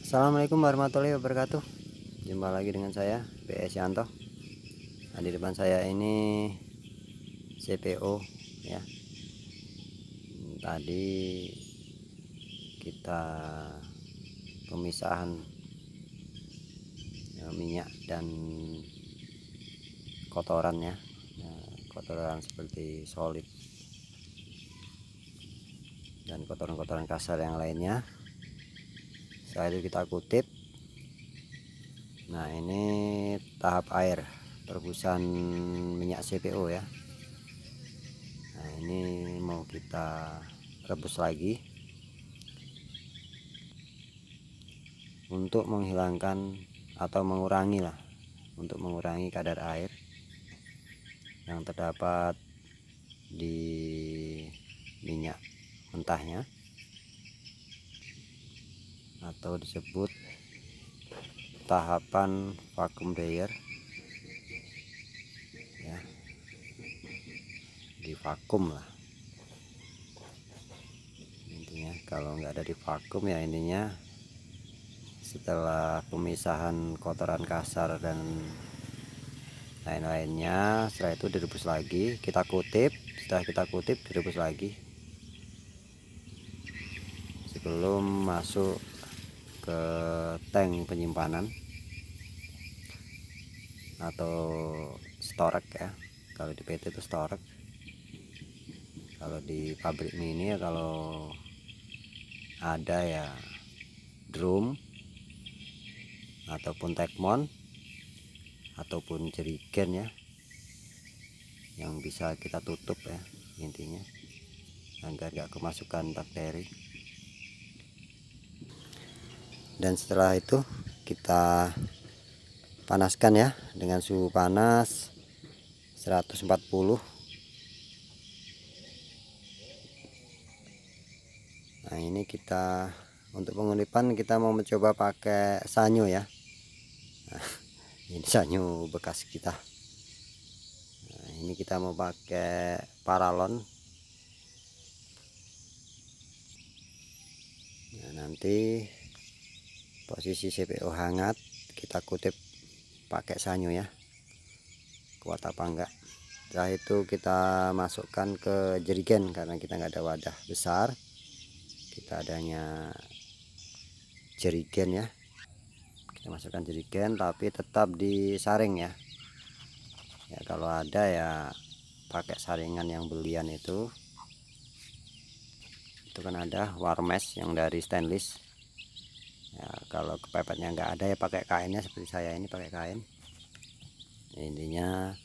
Assalamualaikum warahmatullahi wabarakatuh. Jumpa lagi dengan saya BS Yanto. Nah, di depan saya ini CPO ya. Tadi kita pemisahan minyak dan kotoran ya. Nah, kotoran seperti solid dan kotoran-kotoran kasar yang lainnya. Setelah itu kita kutip. Nah, ini tahap air perebusan minyak CPO ya. Nah, ini mau kita rebus lagi untuk menghilangkan atau mengurangi kadar air yang terdapat di minyak mentahnya, atau disebut tahapan vacuum dryer ya, di vakum lah intinya. Kalau nggak ada di vakum ya intinya setelah pemisahan kotoran kasar dan lain-lainnya, setelah itu direbus lagi, kita kutip. Setelah kita kutip, direbus lagi sebelum masuk ke tank penyimpanan atau storage ya. Kalau di PT itu storage, kalau di pabrik mini ya, kalau ada ya drum ataupun tekmon ataupun jerigen ya, yang bisa kita tutup ya intinya, agar gak kemasukan bakteri. Dan setelah itu kita panaskan ya dengan suhu panas 140. Nah, ini kita untuk penguripan kita mau mencoba pakai sanyo ya. Nah, ini sanyo bekas kita. Nah, ini kita mau pakai paralon. Nah, nanti posisi CPO hangat, kita kutip pakai sanyo ya, kuat apa enggak. Setelah itu kita masukkan ke jerigen, karena kita nggak ada wadah besar, kita adanya jerigen ya. Kita masukkan jerigen tapi tetap disaring ya. Ya kalau ada ya pakai saringan yang belian itu kan ada warmes yang dari stainless ya. Kalau kepepetnya nggak ada ya pakai kainnya, seperti saya ini pakai kain. Intinya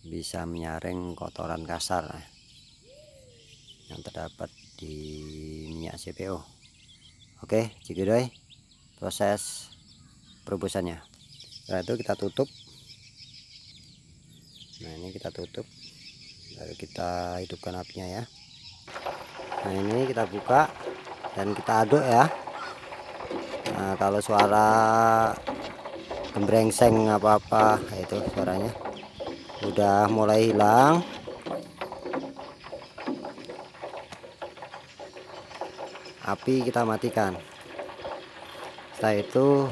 bisa menyaring kotoran kasar yang terdapat di minyak CPO. Oke, cikidoy proses perebusannya. Setelah itu kita tutup. Nah, ini kita tutup, lalu kita hidupkan apinya ya. Nah, ini kita buka dan kita aduk ya. Nah, kalau suara gembrengseng apa-apa itu suaranya udah mulai hilang, api kita matikan. Setelah itu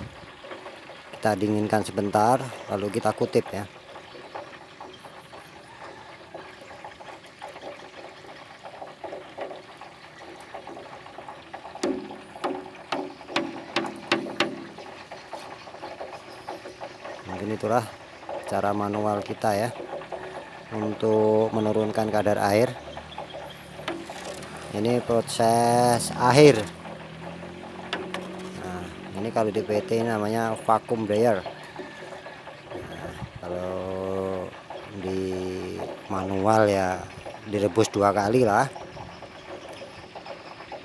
kita dinginkan sebentar, lalu kita kutip ya. Mungkin itulah cara manual kita ya untuk menurunkan kadar air. Ini proses akhir. Nah, ini kalau di PT namanya vacuum dryer. Nah, kalau di manual ya direbus 2 kali lah.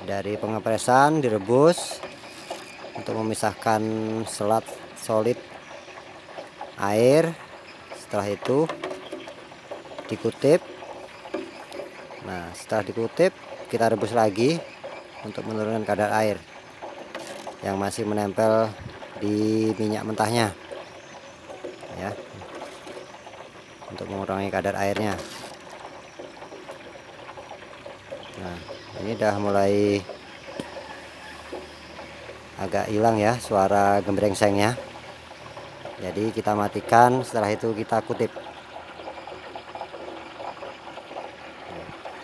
Dari pengepresan direbus untuk memisahkan selat solid air. Setelah itu dikutip. Nah, setelah dikutip kita rebus lagi untuk menurunkan kadar air yang masih menempel di minyak mentahnya ya, untuk mengurangi kadar airnya. Nah, ini udah mulai agak hilang ya suara gembrengsengnya. Jadi kita matikan, setelah itu kita kutip.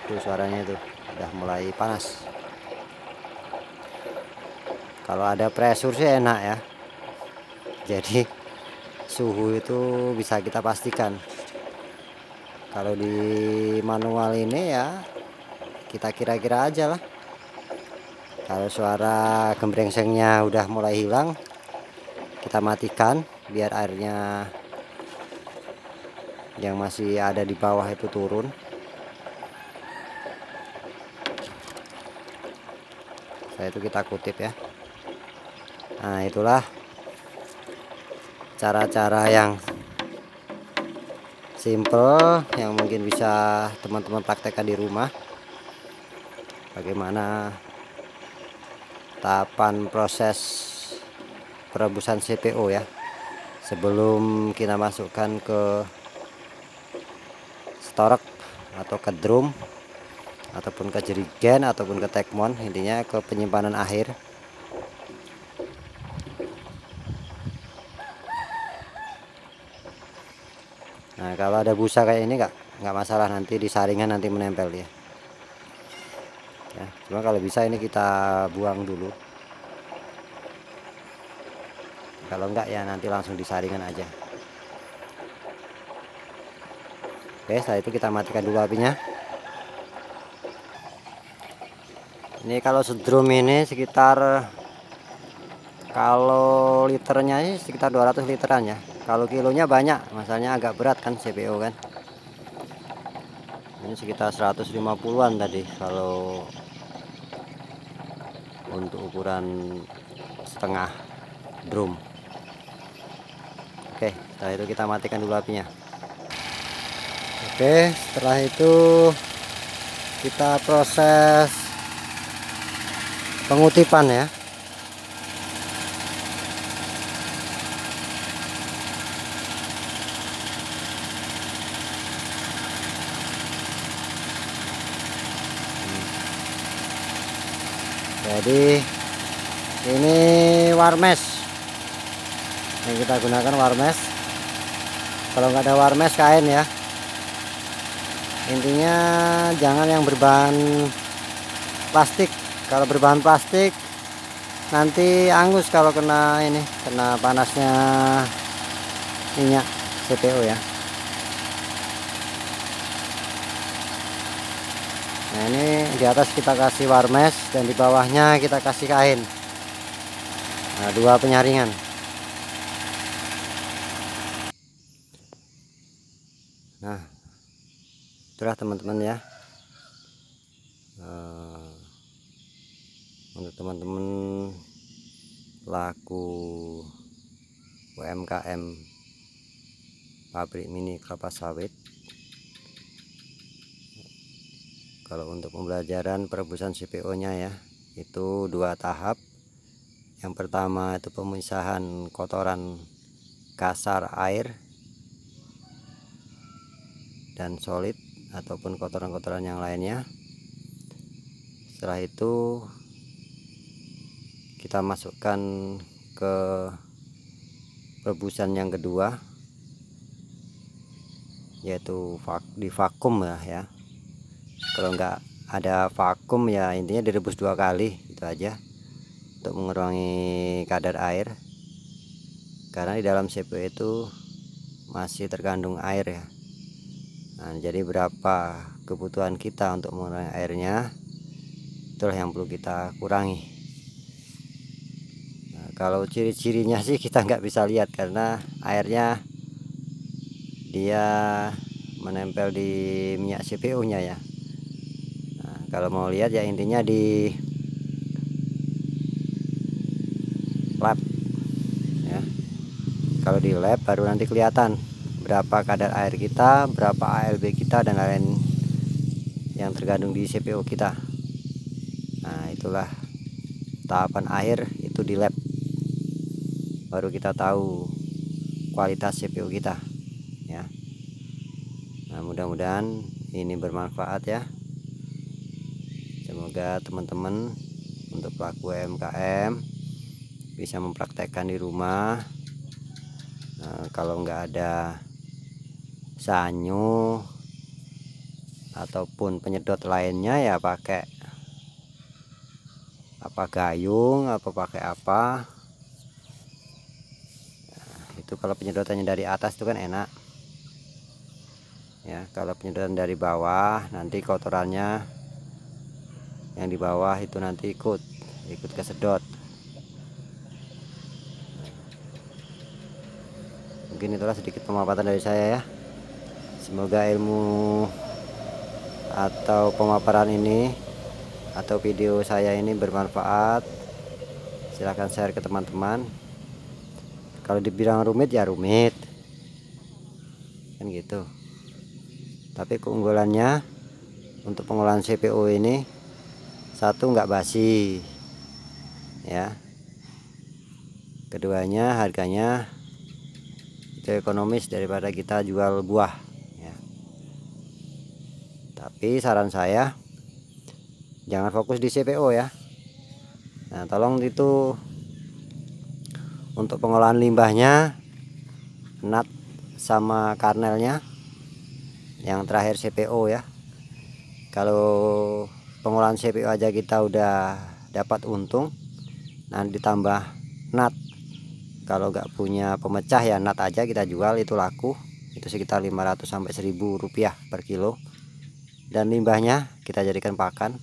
Tuh suaranya itu udah mulai panas. Kalau ada pressure sih enak ya. Jadi suhu itu bisa kita pastikan. Kalau di manual ini ya kita kira-kira aja lah. Kalau suara gembrengsengnya udah mulai hilang, kita matikan biar airnya yang masih ada di bawah itu turun. Setelah itu kita kutip ya. Nah, itulah cara-cara yang simple yang mungkin bisa teman-teman praktekkan di rumah. Bagaimana tahapan proses perebusan CPO ya, sebelum kita masukkan ke storage atau ke drum ataupun ke jerigen ataupun ke tekmon, intinya ke penyimpanan akhir. Nah, kalau ada busa kayak ini nggak masalah, nanti di saringan nanti menempel dia ya. Cuma kalau bisa ini kita buang dulu, kalau enggak ya nanti langsung di saringan aja. Oke, setelah itu kita matikan dulu apinya. Ini kalau sedrum ini sekitar, kalau liternya ini sekitar 200 literan ya. Kalau kilonya banyak, masalahnya agak berat kan CPO kan. Ini sekitar 150-an tadi kalau untuk ukuran setengah drum. Oke, setelah itu kita matikan dulu apinya. Oke, setelah itu kita proses pengutipan ya. Jadi ini warmes yang kita gunakan, warmes. Kalau nggak ada warmes, kain ya. Intinya jangan yang berbahan plastik. Kalau berbahan plastik nanti angus kalau kena panasnya minyak CPO ya. Nah, ini di atas kita kasih warmes dan di bawahnya kita kasih kain. Nah, 2 penyaringan. Nah, itulah teman-teman ya. Untuk teman-teman pelaku UMKM pabrik mini kelapa sawit, kalau untuk pembelajaran perebusan CPO nya ya, itu 2 tahap. Yang pertama itu pemisahan kotoran kasar air dan solid ataupun kotoran-kotoran yang lainnya. Setelah itu kita masukkan ke rebusan yang kedua, yaitu di vakum ya. Kalau nggak ada vakum ya intinya direbus 2 kali, itu aja, untuk mengurangi kadar air, karena di dalam CPO itu masih terkandung air ya. Nah, jadi berapa kebutuhan kita untuk mengurangi airnya, itulah yang perlu kita kurangi. Nah, kalau ciri-cirinya sih kita nggak bisa lihat karena airnya dia menempel di minyak CPO nya ya. Nah, kalau mau lihat ya intinya di lab ya. Kalau di lab baru nanti kelihatan berapa kadar air kita, berapa ALB kita, dan lain yang terkandung di CPO kita. Nah, itulah tahapan akhir, itu di lab baru kita tahu kualitas CPO kita ya. Nah, mudah-mudahan ini bermanfaat ya. Semoga teman-teman untuk pelaku UMKM bisa mempraktekkan di rumah. Kalau nggak ada sanyu ataupun penyedot lainnya ya pakai apa, gayung apa pakai apa. Itu kalau penyedotannya dari atas itu kan enak ya. Kalau penyedotan dari bawah nanti kotorannya yang di bawah itu nanti ikut kesedot. Mungkin itulah sedikit pemaparan dari saya ya. Semoga ilmu atau pemaparan ini atau video saya ini bermanfaat. Silahkan share ke teman-teman. Kalau dibilang rumit ya rumit kan gitu, tapi keunggulannya untuk pengolahan CPO ini, satu, nggak basi ya, keduanya harganya itu ekonomis daripada kita jual buah ya. Tapi saran saya jangan fokus di CPO ya. Nah, tolong itu untuk pengolahan limbahnya, nut sama karnelnya, yang terakhir CPO ya. Kalau pengolahan CPO aja kita udah dapat untung, nah ditambah nut. Kalau nggak punya pemecah ya nut aja kita jual, itu laku, itu sekitar 500 sampai 1000 rupiah per kilo. Dan limbahnya kita jadikan pakan,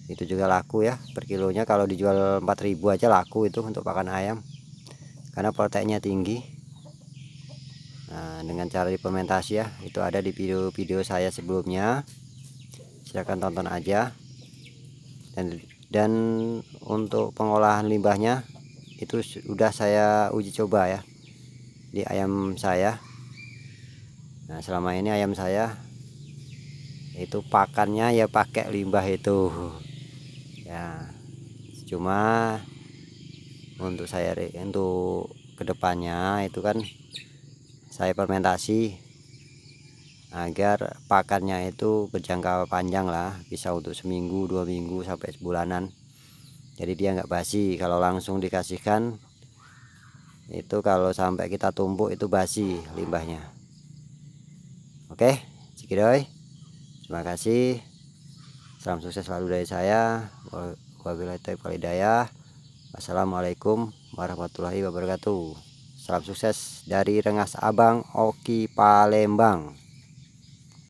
itu juga laku ya per kilonya. Kalau dijual 4000 aja laku itu untuk pakan ayam, karena proteinnya tinggi. Nah, dengan cara difermentasi ya, itu ada di video-video saya sebelumnya, silahkan tonton aja. Dan untuk pengolahan limbahnya itu sudah saya uji coba ya di ayam saya. Nah, selama ini ayam saya itu pakannya ya pakai limbah itu ya. Cuma untuk kedepannya itu kan saya fermentasi agar pakannya itu berjangka panjang lah, bisa untuk seminggu, 2 minggu sampai sebulanan. Jadi dia nggak basi. Kalau langsung dikasihkan itu, kalau sampai kita tumpuk itu basi limbahnya. Oke, cikidoy, terima kasih. Salam sukses selalu dari saya. Wabillahi taufiq wal hidayah. Wassalamualaikum warahmatullahi wabarakatuh. Salam sukses dari Rengas Abang Oki Palembang.